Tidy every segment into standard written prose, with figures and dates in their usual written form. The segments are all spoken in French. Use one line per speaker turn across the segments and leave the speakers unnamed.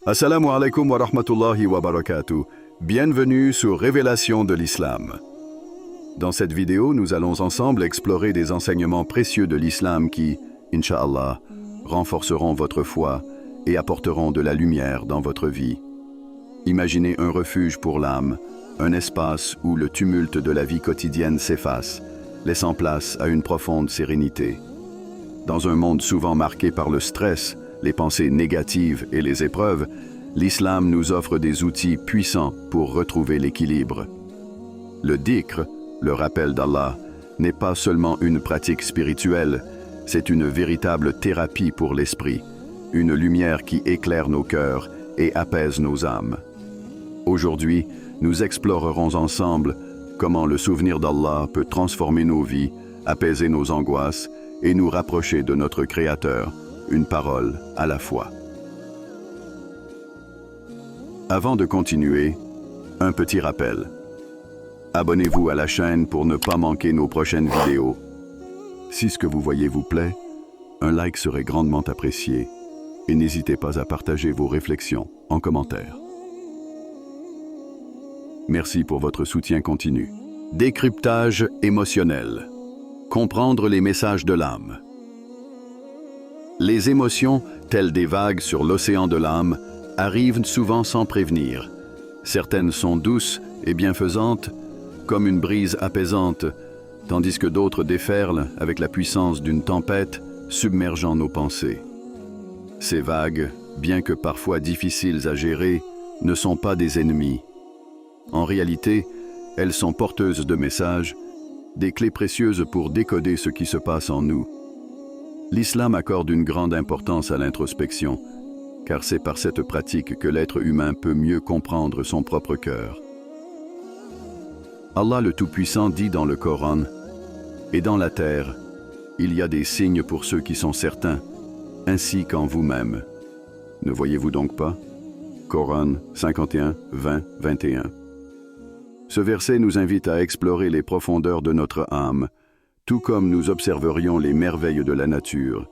Assalamu alaikum wa rahmatullahi wa barakatuh. Bienvenue sur Révélation de l'Islam. Dans cette vidéo, nous allons ensemble explorer des enseignements précieux de l'Islam qui, Inch'Allah, renforceront votre foi et apporteront de la lumière dans votre vie. Imaginez un refuge pour l'âme, un espace où le tumulte de la vie quotidienne s'efface, laissant place à une profonde sérénité. Dans un monde souvent marqué par le stress, les pensées négatives et les épreuves, l'islam nous offre des outils puissants pour retrouver l'équilibre. Le dhikr, le rappel d'Allah, n'est pas seulement une pratique spirituelle, c'est une véritable thérapie pour l'esprit, une lumière qui éclaire nos cœurs et apaise nos âmes. Aujourd'hui, nous explorerons ensemble comment le souvenir d'Allah peut transformer nos vies, apaiser nos angoisses et nous rapprocher de notre Créateur, une parole à la fois. Avant de continuer, un petit rappel. Abonnez-vous à la chaîne pour ne pas manquer nos prochaines vidéos. Si ce que vous voyez vous plaît, un like serait grandement apprécié et n'hésitez pas à partager vos réflexions en commentaire. Merci pour votre soutien continu. Décryptage émotionnel. Comprendre les messages de l'âme. Les émotions, telles des vagues sur l'océan de l'âme, arrivent souvent sans prévenir. Certaines sont douces et bienfaisantes, comme une brise apaisante, tandis que d'autres déferlent avec la puissance d'une tempête, submergeant nos pensées. Ces vagues, bien que parfois difficiles à gérer, ne sont pas des ennemis. En réalité, elles sont porteuses de messages, des clés précieuses pour décoder ce qui se passe en nous. L'islam accorde une grande importance à l'introspection, car c'est par cette pratique que l'être humain peut mieux comprendre son propre cœur. Allah le Tout-Puissant dit dans le Coran « Et dans la terre, il y a des signes pour ceux qui sont certains, ainsi qu'en vous-même. Ne voyez-vous donc pas ?» Coran 51, 20, 21. Ce verset nous invite à explorer les profondeurs de notre âme, tout comme nous observerions les merveilles de la nature.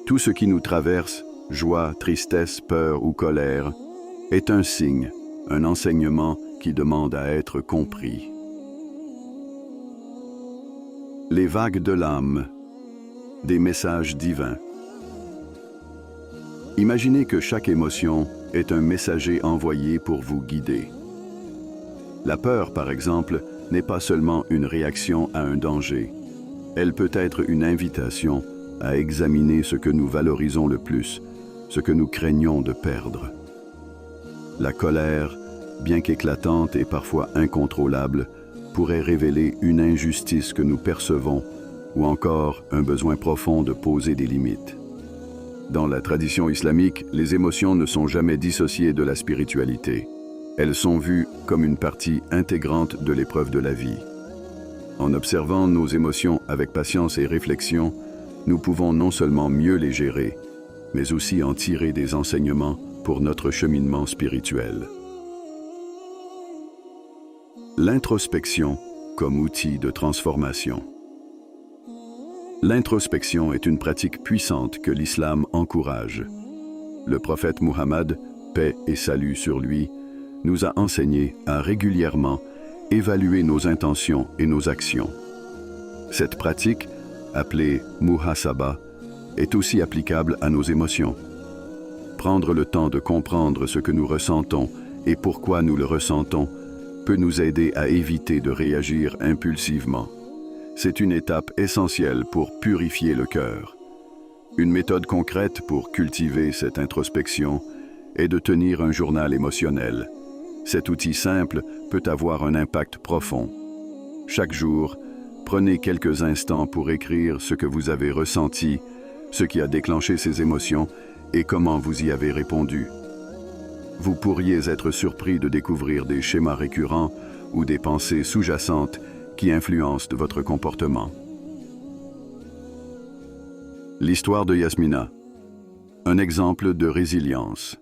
Tout ce qui nous traverse, joie, tristesse, peur ou colère, est un signe, un enseignement qui demande à être compris. Les vagues de l'âme, des messages divins. Imaginez que chaque émotion est un messager envoyé pour vous guider. La peur, par exemple, n'est pas seulement une réaction à un danger. Elle peut être une invitation à examiner ce que nous valorisons le plus, ce que nous craignons de perdre. La colère, bien qu'éclatante et parfois incontrôlable, pourrait révéler une injustice que nous percevons ou encore un besoin profond de poser des limites. Dans la tradition islamique, les émotions ne sont jamais dissociées de la spiritualité. Elles sont vues comme une partie intégrante de l'épreuve de la vie. En observant nos émotions avec patience et réflexion, nous pouvons non seulement mieux les gérer, mais aussi en tirer des enseignements pour notre cheminement spirituel. L'introspection comme outil de transformation. L'introspection est une pratique puissante que l'islam encourage. Le prophète Muhammad, paix et salut sur lui, nous a enseigné à régulièrement évaluer nos intentions et nos actions. Cette pratique, appelée muhasaba, est aussi applicable à nos émotions. Prendre le temps de comprendre ce que nous ressentons et pourquoi nous le ressentons peut nous aider à éviter de réagir impulsivement. C'est une étape essentielle pour purifier le cœur. Une méthode concrète pour cultiver cette introspection est de tenir un journal émotionnel. Cet outil simple peut avoir un impact profond. Chaque jour, prenez quelques instants pour écrire ce que vous avez ressenti, ce qui a déclenché ces émotions et comment vous y avez répondu. Vous pourriez être surpris de découvrir des schémas récurrents ou des pensées sous-jacentes qui influencent votre comportement. L'histoire de Yasmina, un exemple de résilience.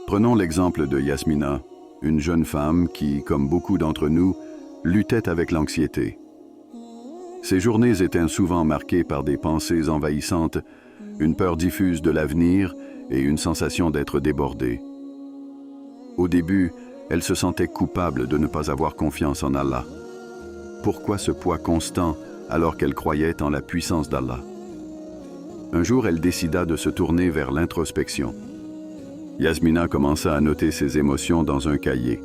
Prenons l'exemple de Yasmina, une jeune femme qui, comme beaucoup d'entre nous, luttait avec l'anxiété. Ces journées étaient souvent marquées par des pensées envahissantes, une peur diffuse de l'avenir et une sensation d'être débordée. Au début, elle se sentait coupable de ne pas avoir confiance en Allah. Pourquoi ce poids constant alors qu'elle croyait en la puissance d'Allah? Un jour, elle décida de se tourner vers l'introspection. Yasmina commença à noter ses émotions dans un cahier.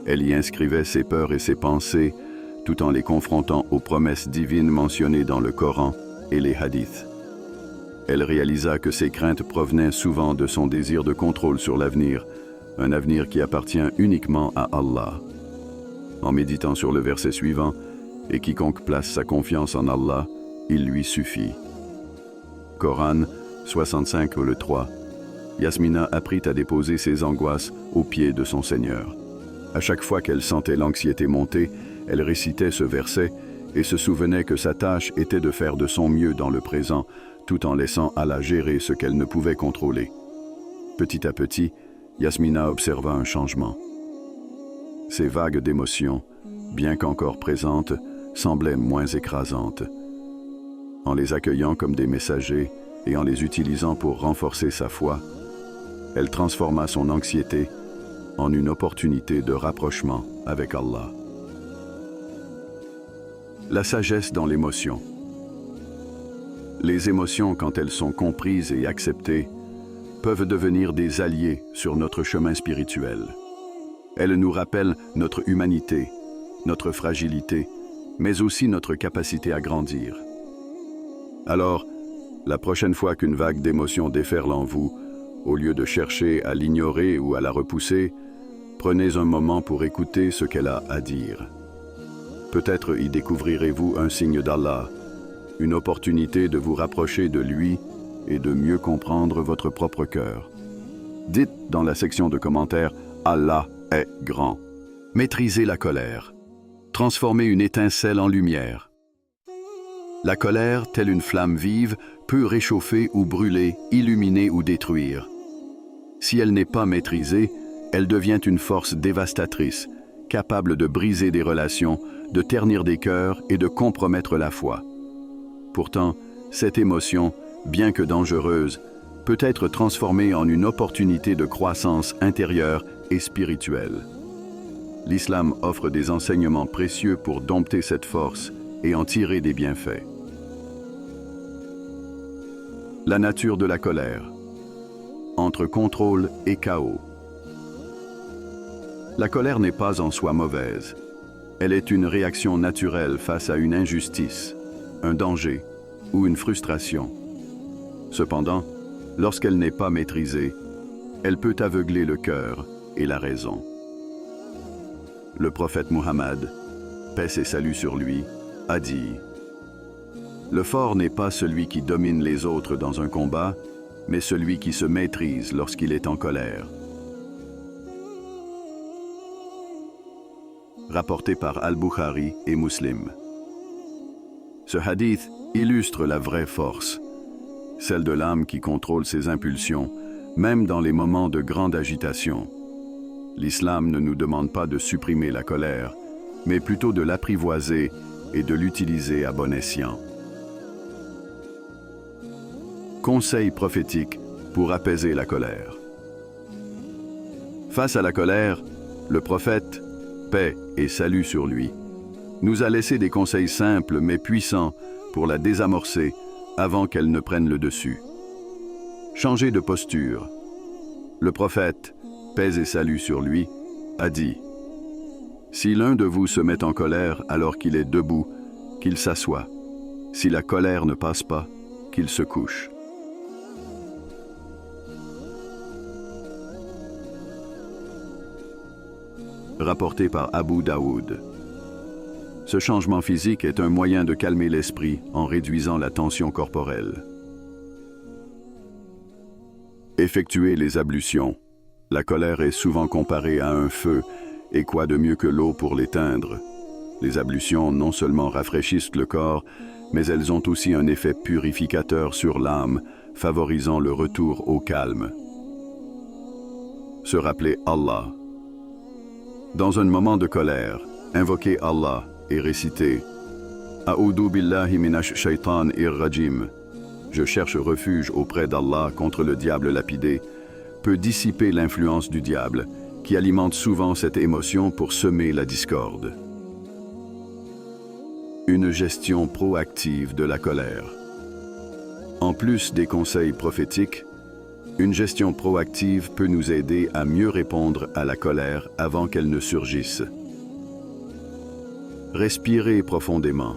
Elle y inscrivait ses peurs et ses pensées, tout en les confrontant aux promesses divines mentionnées dans le Coran et les hadiths. Elle réalisa que ses craintes provenaient souvent de son désir de contrôle sur l'avenir, un avenir qui appartient uniquement à Allah. En méditant sur le verset suivant, « Et quiconque place sa confiance en Allah, il lui suffit. » Coran 65:3. Yasmina apprit à déposer ses angoisses aux pieds de son Seigneur. À chaque fois qu'elle sentait l'anxiété monter, elle récitait ce verset et se souvenait que sa tâche était de faire de son mieux dans le présent, tout en laissant Allah gérer ce qu'elle ne pouvait contrôler. Petit à petit, Yasmina observa un changement. Ces vagues d'émotions, bien qu'encore présentes, semblaient moins écrasantes. En les accueillant comme des messagers et en les utilisant pour renforcer sa foi, elle transforma son anxiété en une opportunité de rapprochement avec Allah. La sagesse dans l'émotion. Les émotions, quand elles sont comprises et acceptées, peuvent devenir des alliés sur notre chemin spirituel. Elles nous rappellent notre humanité, notre fragilité, mais aussi notre capacité à grandir. Alors, la prochaine fois qu'une vague d'émotions déferle en vous, au lieu de chercher à l'ignorer ou à la repousser, prenez un moment pour écouter ce qu'elle a à dire. Peut-être y découvrirez-vous un signe d'Allah, une opportunité de vous rapprocher de lui et de mieux comprendre votre propre cœur. Dites dans la section de commentaires « Allah est grand ». Maîtrisez la colère. Transformez une étincelle en lumière. La colère, telle une flamme vive, peut réchauffer ou brûler, illuminer ou détruire. Si elle n'est pas maîtrisée, elle devient une force dévastatrice, capable de briser des relations, de ternir des cœurs et de compromettre la foi. Pourtant, cette émotion, bien que dangereuse, peut être transformée en une opportunité de croissance intérieure et spirituelle. L'islam offre des enseignements précieux pour dompter cette force et en tirer des bienfaits. La nature de la colère. Entre contrôle et chaos. La colère n'est pas en soi mauvaise. Elle est une réaction naturelle face à une injustice, un danger ou une frustration. Cependant, lorsqu'elle n'est pas maîtrisée, elle peut aveugler le cœur et la raison. Le prophète Muhammad, paix et salut sur lui, a dit « Le fort n'est pas celui qui domine les autres dans un combat, mais celui qui se maîtrise lorsqu'il est en colère. » Rapporté par Al-Bukhari et Muslim. Ce hadith illustre la vraie force, celle de l'âme qui contrôle ses impulsions, même dans les moments de grande agitation. L'islam ne nous demande pas de supprimer la colère, mais plutôt de l'apprivoiser et de l'utiliser à bon escient. Conseil prophétique pour apaiser la colère. Face à la colère, le prophète, paix et salut sur lui, nous a laissé des conseils simples mais puissants pour la désamorcer avant qu'elle ne prenne le dessus. Changer de posture. Le prophète, paix et salut sur lui, a dit « Si l'un de vous se met en colère alors qu'il est debout, qu'il s'assoie. Si la colère ne passe pas, qu'il se couche. » Rapporté par Abu Daoud. Ce changement physique est un moyen de calmer l'esprit en réduisant la tension corporelle. Effectuer les ablutions. La colère est souvent comparée à un feu, et quoi de mieux que l'eau pour l'éteindre? Les ablutions non seulement rafraîchissent le corps, mais elles ont aussi un effet purificateur sur l'âme, favorisant le retour au calme. Se rappeler Allah. Dans un moment de colère, invoquez Allah et récitez « A'udhu billahi minash shaitan ir-rajim » je cherche refuge auprès d'Allah contre le diable lapidé, peut dissiper l'influence du diable, qui alimente souvent cette émotion pour semer la discorde. Une gestion proactive de la colère. En plus des conseils prophétiques, une gestion proactive peut nous aider à mieux répondre à la colère avant qu'elle ne surgisse. Respirez profondément.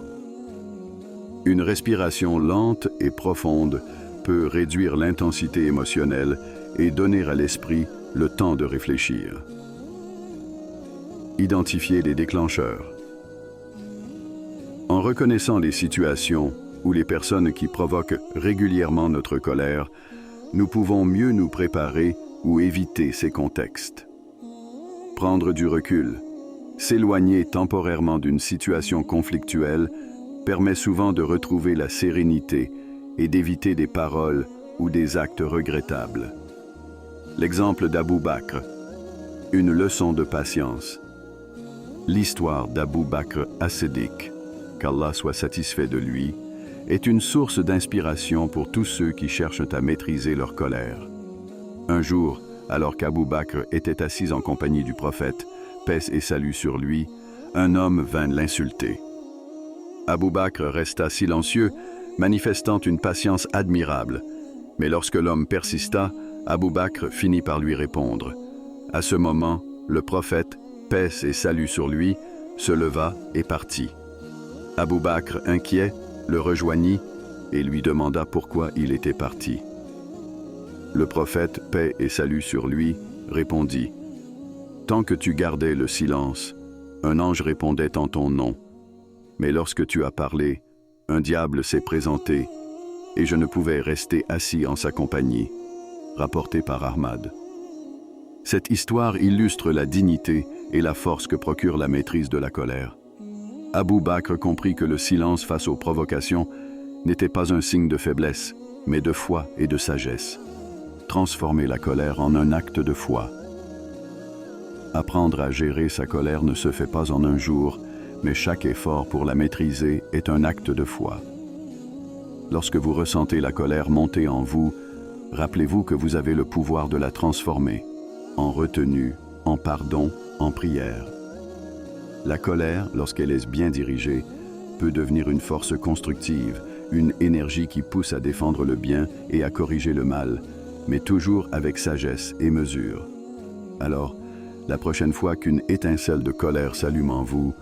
Une respiration lente et profonde peut réduire l'intensité émotionnelle et donner à l'esprit le temps de réfléchir. Identifiez les déclencheurs. En reconnaissant les situations ou les personnes qui provoquent régulièrement notre colère, nous pouvons mieux nous préparer ou éviter ces contextes. Prendre du recul, s'éloigner temporairement d'une situation conflictuelle permet souvent de retrouver la sérénité et d'éviter des paroles ou des actes regrettables. L'exemple d'Abou Bakr, une leçon de patience. L'histoire d'Abou Bakr as-Siddiq, qu'Allah soit satisfait de lui, est une source d'inspiration pour tous ceux qui cherchent à maîtriser leur colère. Un jour, alors qu'Abou Bakr était assis en compagnie du prophète, paix et salut sur lui, un homme vint l'insulter. Abou Bakr resta silencieux, manifestant une patience admirable. Mais lorsque l'homme persista, Abou Bakr finit par lui répondre. À ce moment, le prophète, paix et salut sur lui, se leva et partit. Abou Bakr, inquiet, le rejoignit et lui demanda pourquoi il était parti. Le prophète, paix et salut sur lui, répondit « Tant que tu gardais le silence, un ange répondait en ton nom. Mais lorsque tu as parlé, un diable s'est présenté et je ne pouvais rester assis en sa compagnie. » Rapporté par Ahmad. Cette histoire illustre la dignité et la force que procure la maîtrise de la colère. Abou Bakr comprit que le silence face aux provocations n'était pas un signe de faiblesse, mais de foi et de sagesse. Transformer la colère en un acte de foi. Apprendre à gérer sa colère ne se fait pas en un jour, mais chaque effort pour la maîtriser est un acte de foi. Lorsque vous ressentez la colère monter en vous, rappelez-vous que vous avez le pouvoir de la transformer, en retenue, en pardon, en prière. La colère, lorsqu'elle est bien dirigée, peut devenir une force constructive, une énergie qui pousse à défendre le bien et à corriger le mal, mais toujours avec sagesse et mesure. Alors, la prochaine fois qu'une étincelle de colère s'allume en vous,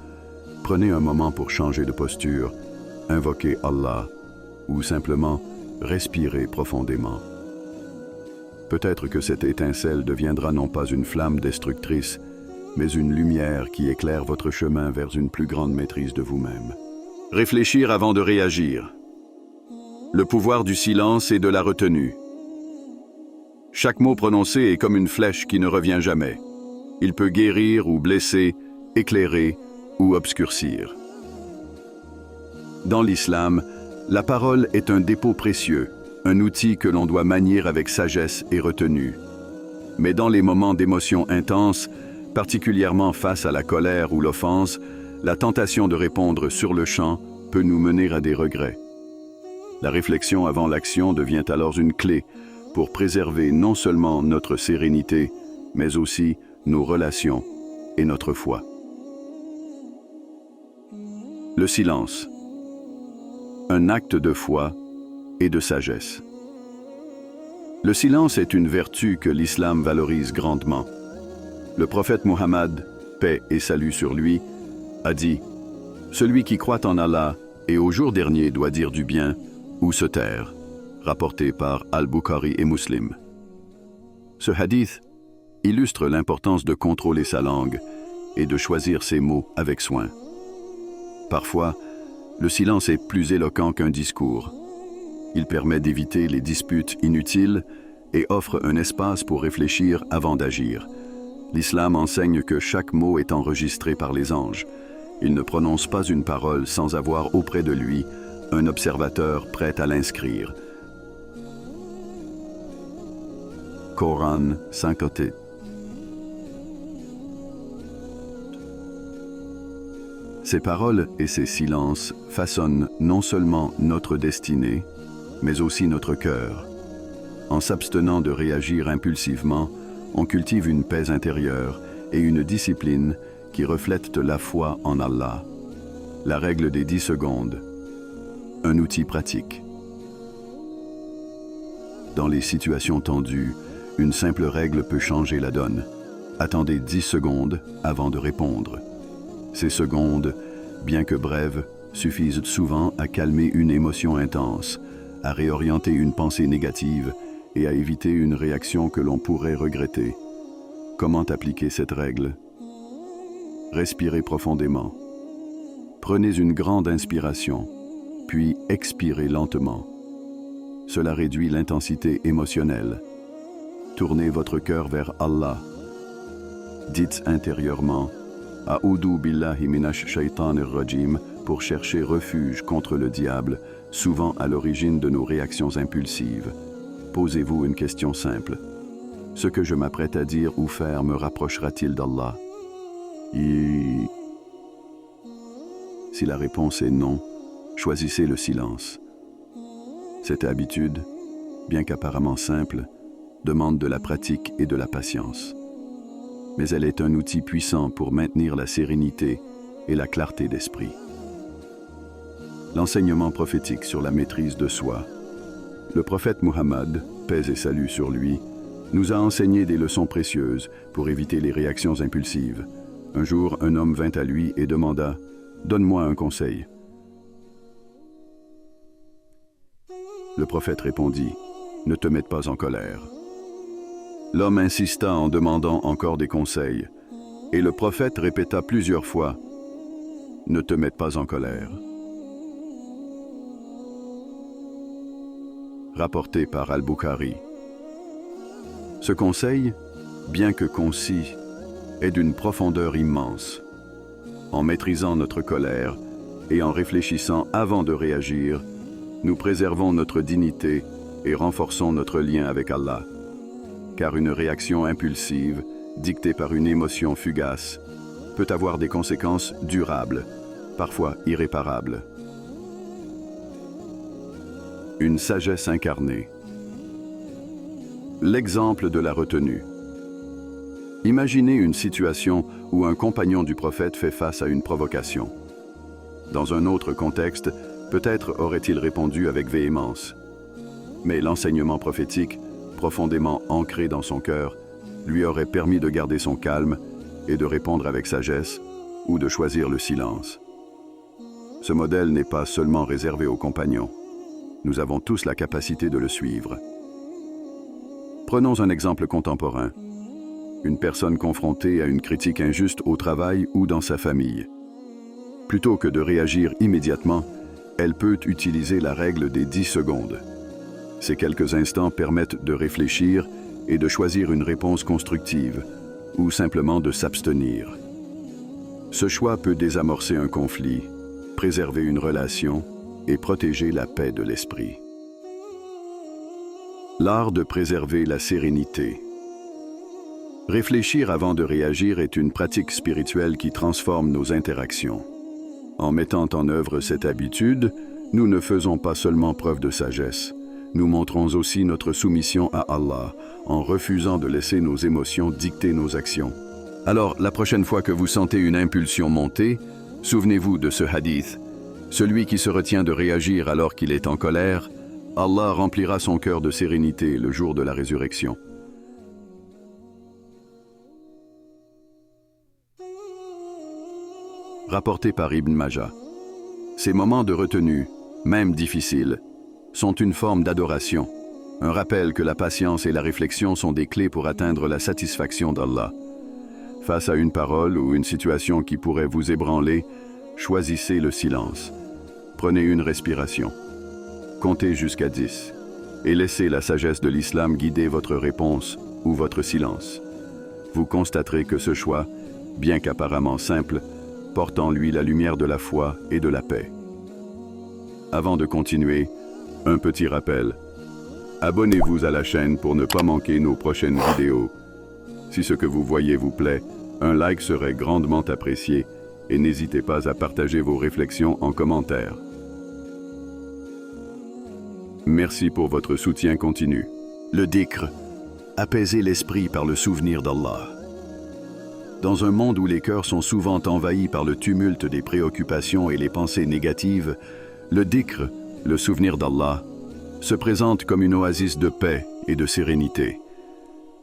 prenez un moment pour changer de posture, invoquez Allah ou simplement respirez profondément. Peut-être que cette étincelle deviendra non pas une flamme destructrice, mais une lumière qui éclaire votre chemin vers une plus grande maîtrise de vous-même. Réfléchir avant de réagir. Le pouvoir du silence et de la retenue. Chaque mot prononcé est comme une flèche qui ne revient jamais. Il peut guérir ou blesser, éclairer ou obscurcir. Dans l'islam, la parole est un dépôt précieux, un outil que l'on doit manier avec sagesse et retenue. Mais dans les moments d'émotion intense, particulièrement face à la colère ou l'offense, la tentation de répondre sur le champ peut nous mener à des regrets. La réflexion avant l'action devient alors une clé pour préserver non seulement notre sérénité, mais aussi nos relations et notre foi. Le silence. Un acte de foi et de sagesse. Le silence est une vertu que l'islam valorise grandement. Le prophète Muhammad, paix et salut sur lui, a dit « Celui qui croit en Allah et au jour dernier doit dire du bien ou se taire », rapporté par Al-Bukhari et Muslim. Ce hadith illustre l'importance de contrôler sa langue et de choisir ses mots avec soin. Parfois, le silence est plus éloquent qu'un discours. Il permet d'éviter les disputes inutiles et offre un espace pour réfléchir avant d'agir. L'islam enseigne que chaque mot est enregistré par les anges. Il ne prononce pas une parole sans avoir auprès de lui un observateur prêt à l'inscrire. Coran 58. Ces paroles et ces silences façonnent non seulement notre destinée, mais aussi notre cœur. En s'abstenant de réagir impulsivement, on cultive une paix intérieure et une discipline qui reflètent la foi en Allah. La règle des 10 secondes. Un outil pratique. Dans les situations tendues, une simple règle peut changer la donne. Attendez 10 secondes avant de répondre. Ces secondes, bien que brèves, suffisent souvent à calmer une émotion intense, à réorienter une pensée négative et à éviter une réaction que l'on pourrait regretter. Comment appliquer cette règle? Respirez profondément. Prenez une grande inspiration, puis expirez lentement. Cela réduit l'intensité émotionnelle. Tournez votre cœur vers Allah. Dites intérieurement « A'udhu billahi minash shaitanir rajim » pour chercher refuge contre le diable, souvent à l'origine de nos réactions impulsives. Posez-vous une question simple. Ce que je m'apprête à dire ou faire me rapprochera-t-il d'Allah? Si la réponse est non, choisissez le silence. Cette habitude, bien qu'apparemment simple, demande de la pratique et de la patience. Mais elle est un outil puissant pour maintenir la sérénité et la clarté d'esprit. L'enseignement prophétique sur la maîtrise de soi. Le prophète Muhammad, paix et salut sur lui, nous a enseigné des leçons précieuses pour éviter les réactions impulsives. Un jour, un homme vint à lui et demanda « Donne-moi un conseil ». Le prophète répondit « Ne te mette pas en colère ». L'homme insista en demandant encore des conseils, et le prophète répéta plusieurs fois « Ne te mette pas en colère ». Rapporté par Al-Bukhari. Ce conseil, bien que concis, est d'une profondeur immense. En maîtrisant notre colère et en réfléchissant avant de réagir, nous préservons notre dignité et renforçons notre lien avec Allah. Car une réaction impulsive, dictée par une émotion fugace, peut avoir des conséquences durables, parfois irréparables. Une sagesse incarnée. L'exemple de la retenue. Imaginez une situation où un compagnon du prophète fait face à une provocation. Dans un autre contexte, peut-être aurait-il répondu avec véhémence. Mais l'enseignement prophétique, profondément ancré dans son cœur, lui aurait permis de garder son calme et de répondre avec sagesse ou de choisir le silence. Ce modèle n'est pas seulement réservé aux compagnons. Nous avons tous la capacité de le suivre. Prenons un exemple contemporain. Une personne confrontée à une critique injuste au travail ou dans sa famille. Plutôt que de réagir immédiatement, elle peut utiliser la règle des 10 secondes. Ces quelques instants permettent de réfléchir et de choisir une réponse constructive, ou simplement de s'abstenir. Ce choix peut désamorcer un conflit, préserver une relation et protéger la paix de l'esprit. L'art de préserver la sérénité. Réfléchir avant de réagir est une pratique spirituelle qui transforme nos interactions. En mettant en œuvre cette habitude, nous ne faisons pas seulement preuve de sagesse, nous montrons aussi notre soumission à Allah en refusant de laisser nos émotions dicter nos actions. Alors, la prochaine fois que vous sentez une impulsion monter, souvenez-vous de ce hadith. Celui qui se retient de réagir alors qu'il est en colère, Allah remplira son cœur de sérénité le jour de la résurrection. Rapporté par Ibn Majah. Ces moments de retenue, même difficiles, sont une forme d'adoration, un rappel que la patience et la réflexion sont des clés pour atteindre la satisfaction d'Allah. Face à une parole ou une situation qui pourrait vous ébranler, choisissez le silence. Prenez une respiration. Comptez jusqu'à 10 et laissez la sagesse de l'islam guider votre réponse ou votre silence. Vous constaterez que ce choix, bien qu'apparemment simple, porte en lui la lumière de la foi et de la paix. Avant de continuer, un petit rappel. Abonnez-vous à la chaîne pour ne pas manquer nos prochaines vidéos. Si ce que vous voyez vous plaît, un like serait grandement apprécié et n'hésitez pas à partager vos réflexions en commentaire. Merci pour votre soutien continu. Le dhikr, apaiser l'esprit par le souvenir d'Allah. Dans un monde où les cœurs sont souvent envahis par le tumulte des préoccupations et les pensées négatives, le dhikr, le souvenir d'Allah, se présente comme une oasis de paix et de sérénité.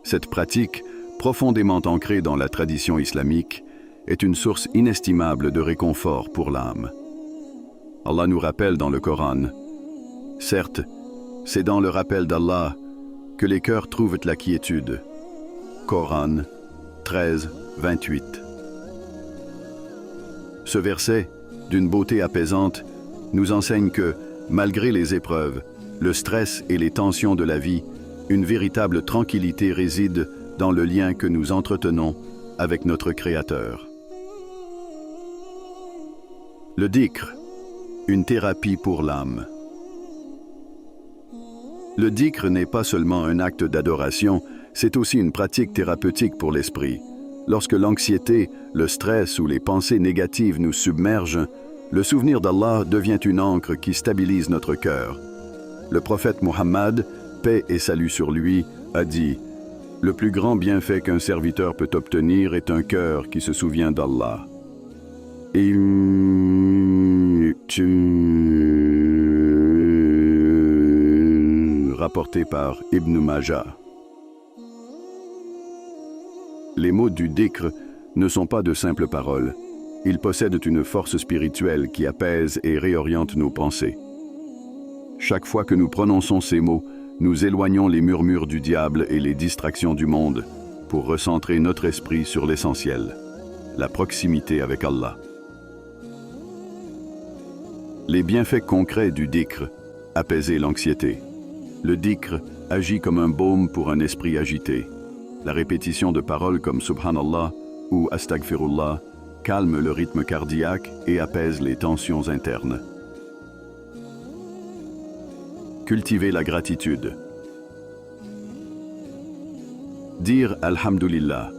Cette pratique, profondément ancrée dans la tradition islamique, est une source inestimable de réconfort pour l'âme. Allah nous rappelle dans le Coran, « Certes, c'est dans le rappel d'Allah que les cœurs trouvent la quiétude. » Coran 13, 28. Ce verset, d'une beauté apaisante, nous enseigne que, malgré les épreuves, le stress et les tensions de la vie, une véritable tranquillité réside dans le lien que nous entretenons avec notre Créateur. Le dhikr, une thérapie pour l'âme. Le dhikr n'est pas seulement un acte d'adoration, c'est aussi une pratique thérapeutique pour l'esprit. Lorsque l'anxiété, le stress ou les pensées négatives nous submergent, le souvenir d'Allah devient une ancre qui stabilise notre cœur. Le prophète Muhammad, paix et salut sur lui, a dit « Le plus grand bienfait qu'un serviteur peut obtenir est un cœur qui se souvient d'Allah. » Rapporté par Ibn Majah. Les mots du dhikr ne sont pas de simples paroles. Ils possèdent une force spirituelle qui apaise et réoriente nos pensées. Chaque fois que nous prononçons ces mots, nous éloignons les murmures du diable et les distractions du monde pour recentrer notre esprit sur l'essentiel, la proximité avec Allah. Les bienfaits concrets du dhikr, apaiser l'anxiété. Le dhikr agit comme un baume pour un esprit agité. La répétition de paroles comme Subhanallah ou Astaghfirullah calme le rythme cardiaque et apaise les tensions internes. Cultiver la gratitude. Dire Alhamdulillah,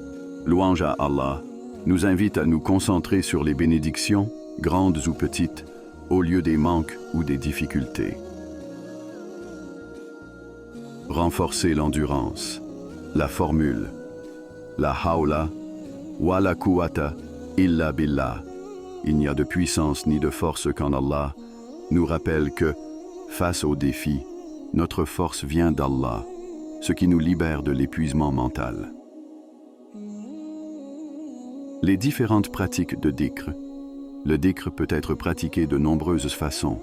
louange à Allah, nous invite à nous concentrer sur les bénédictions, grandes ou petites, au lieu des manques ou des difficultés. Renforcer l'endurance. La formule La hawla wa la quwwata illa billah. Il n'y a de puissance ni de force qu'en Allah, nous rappelle que, face aux défis, notre force vient d'Allah, ce qui nous libère de l'épuisement mental. Les différentes pratiques de dhikr. Le dhikr peut être pratiqué de nombreuses façons,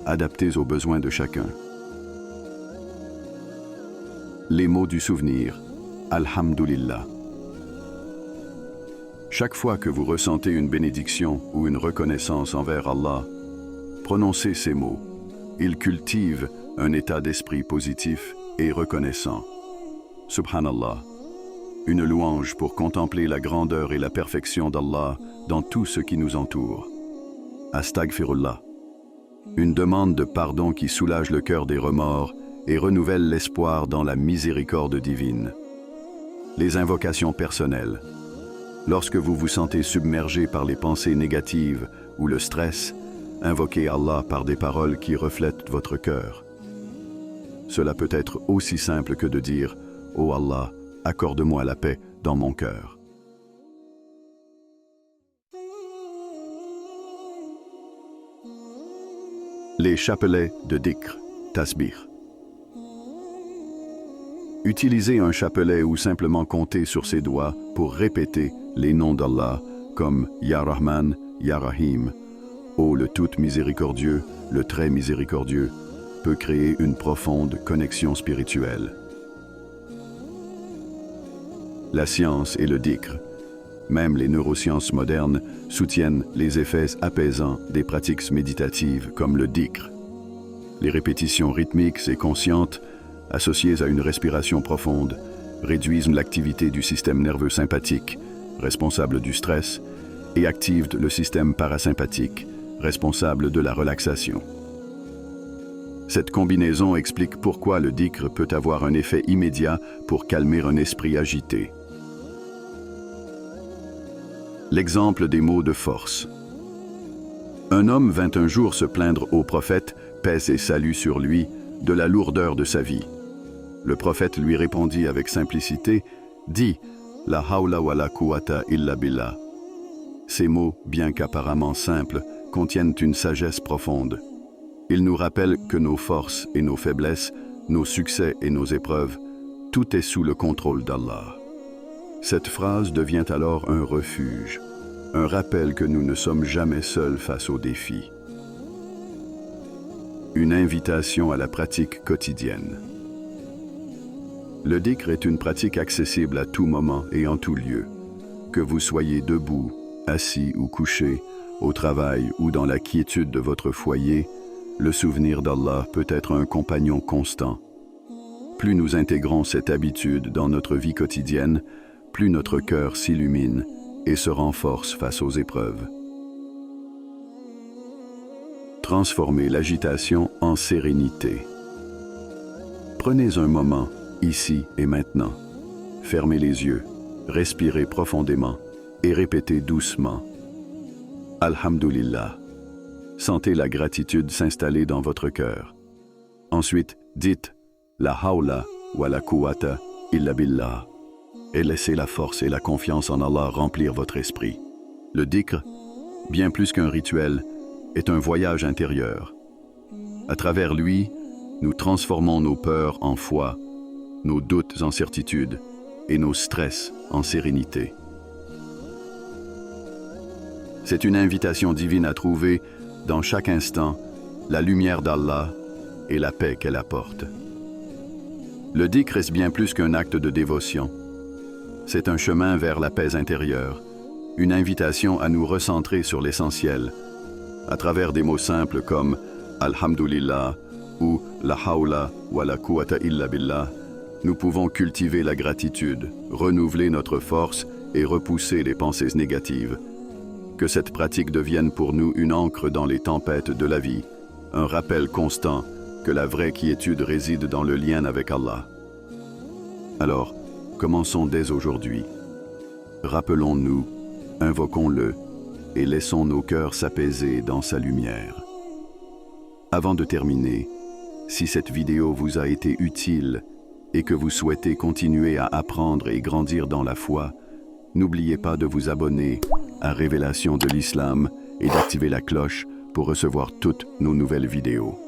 adaptées aux besoins de chacun. Les mots du souvenir. Alhamdulillah. Chaque fois que vous ressentez une bénédiction ou une reconnaissance envers Allah, prononcez ces mots. Ils cultivent un état d'esprit positif et reconnaissant. Subhanallah, une louange pour contempler la grandeur et la perfection d'Allah dans tout ce qui nous entoure. Astaghfirullah, une demande de pardon qui soulage le cœur des remords et renouvelle l'espoir dans la miséricorde divine. Les invocations personnelles. Lorsque vous vous sentez submergé par les pensées négatives ou le stress, invoquez Allah par des paroles qui reflètent votre cœur. Cela peut être aussi simple que de dire « Oh Allah, accorde-moi la paix dans mon cœur ». Les chapelets de dhikr, tasbih. Utilisez un chapelet ou simplement comptez sur ses doigts pour répéter les noms d'Allah comme Ya Rahman, Ya Rahim. Oh, le tout miséricordieux, le très miséricordieux, peut créer une profonde connexion spirituelle. La science et le dhikr, même les neurosciences modernes, soutiennent les effets apaisants des pratiques méditatives comme le dhikr. Les répétitions rythmiques et conscientes associées à une respiration profonde, réduisent l'activité du système nerveux sympathique, responsable du stress, et activent le système parasympathique, responsable de la relaxation. Cette combinaison explique pourquoi le dhikr peut avoir un effet immédiat pour calmer un esprit agité. L'exemple des mots de force. Un homme vint un jour se plaindre au prophète, paix et salut sur lui, de la lourdeur de sa vie. Le prophète lui répondit avec simplicité, « Dis, la hawla wa la quwwata illa billah ». Ces mots, bien qu'apparemment simples, contiennent une sagesse profonde. Ils nous rappellent que nos forces et nos faiblesses, nos succès et nos épreuves, tout est sous le contrôle d'Allah. Cette phrase devient alors un refuge, un rappel que nous ne sommes jamais seuls face aux défis. Une invitation à la pratique quotidienne. Le dhikr est une pratique accessible à tout moment et en tout lieu. Que vous soyez debout, assis ou couché, au travail ou dans la quiétude de votre foyer, le souvenir d'Allah peut être un compagnon constant. Plus nous intégrons cette habitude dans notre vie quotidienne, plus notre cœur s'illumine et se renforce face aux épreuves. Transformez l'agitation en sérénité. Prenez un moment, ici et maintenant. Fermez les yeux, respirez profondément et répétez doucement « Alhamdulillah ». Sentez la gratitude s'installer dans votre cœur. Ensuite, dites « La hawla wa la quwwata illa billah » et laissez la force et la confiance en Allah remplir votre esprit. Le dhikr, bien plus qu'un rituel, est un voyage intérieur. À travers lui, nous transformons nos peurs en foi, nos doutes en certitude et nos stress en sérénité. C'est une invitation divine à trouver, dans chaque instant, la lumière d'Allah et la paix qu'elle apporte. Le dhikr est bien plus qu'un acte de dévotion. C'est un chemin vers la paix intérieure, une invitation à nous recentrer sur l'essentiel, à travers des mots simples comme « Alhamdulillah » ou « La hawla wa la quwwata illa billah », nous pouvons cultiver la gratitude, renouveler notre force et repousser les pensées négatives. Que cette pratique devienne pour nous une ancre dans les tempêtes de la vie, un rappel constant que la vraie quiétude réside dans le lien avec Allah. Alors, commençons dès aujourd'hui. Rappelons-nous, invoquons-le et laissons nos cœurs s'apaiser dans sa lumière. Avant de terminer, si cette vidéo vous a été utile et que vous souhaitez continuer à apprendre et grandir dans la foi, n'oubliez pas de vous abonner à Révélation de l'Islam et d'activer la cloche pour recevoir toutes nos nouvelles vidéos.